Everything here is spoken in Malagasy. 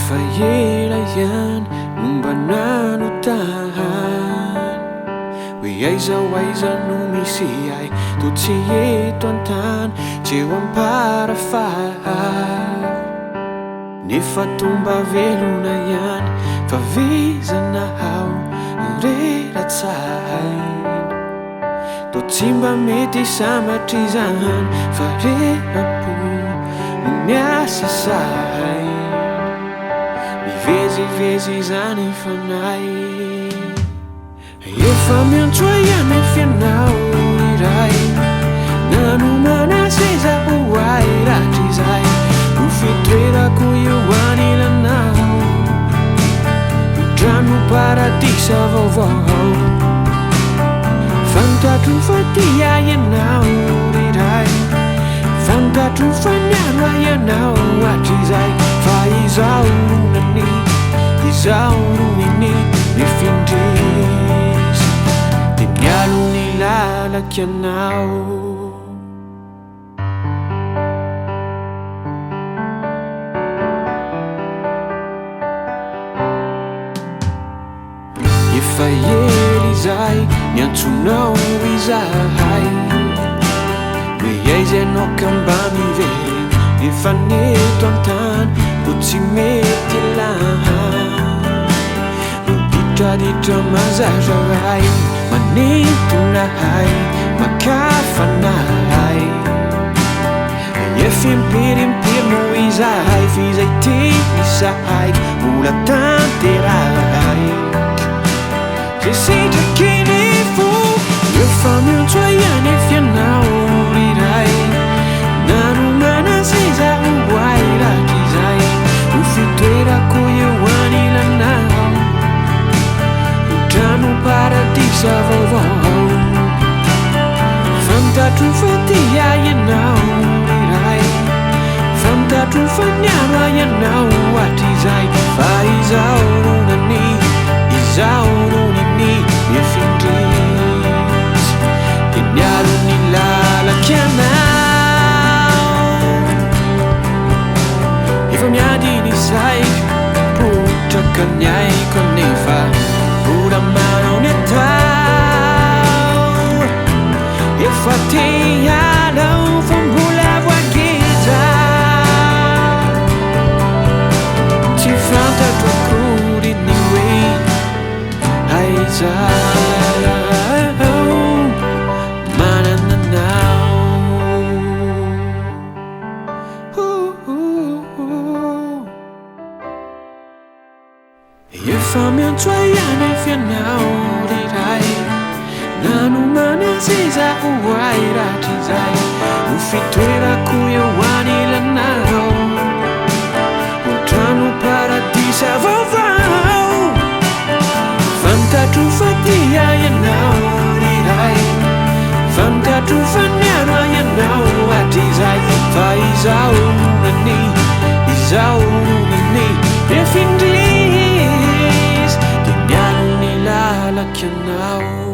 Efa ela ihany momba nanontany hoe aiza ho aiza no misy ahy toa tsy eto an-tany tsy eo am-parafahy nefa tomba velona ihany fa vezana ao rera-tsainy toa tsy mba mety sambatry izany fa rera-po no miasa sainy mivezivezy izany fanay efa miantso ihany fianao iray nanomana seza ho ahy ratry izay ho fitoerako eo anilanao trano paradisa vaovao fantatro fa tia ianao iray fantatro fa niano ianao hatry izay fa izao ronany izao roniny mifindrisy dia mialo ny lalaky anao efa ely izay miantsonao izahay hoe aiza ianao ka mba mivery efa neto an-tany toa tsy mety lahy miditraditra mazazahay manentonahay makafanahay efimpirimpiry izahay fizay tenisahay mbola tanterahay zay sitraky fo efa miantso ihany fianao iray nanomana seza ho ahy ratry izay ho fitoerako eo anilanao ho trano paradisa vaovao fantatro fa tia ianao iray fantatro fa niano ianao hatry izay fa izao ronany izao roniny mifindrisy dia mialo ny lalaky anao efa miadiny izay potraka ny aiko nefa mbola manao ny atao efa te hialao fa mbola voageza tsy fantatro akory ny hoe aiza manana anao efa miantso ihany fianao iray nanomana seza ho ahy ratry izay ho fitoerako eo anilanao ho trano paradisa vaovao fantatro fa tia ianao iray fantatro fa niano ianao hatry izay fa izao ronany izao ronany mifindrisy dia mialo ny lalaky anao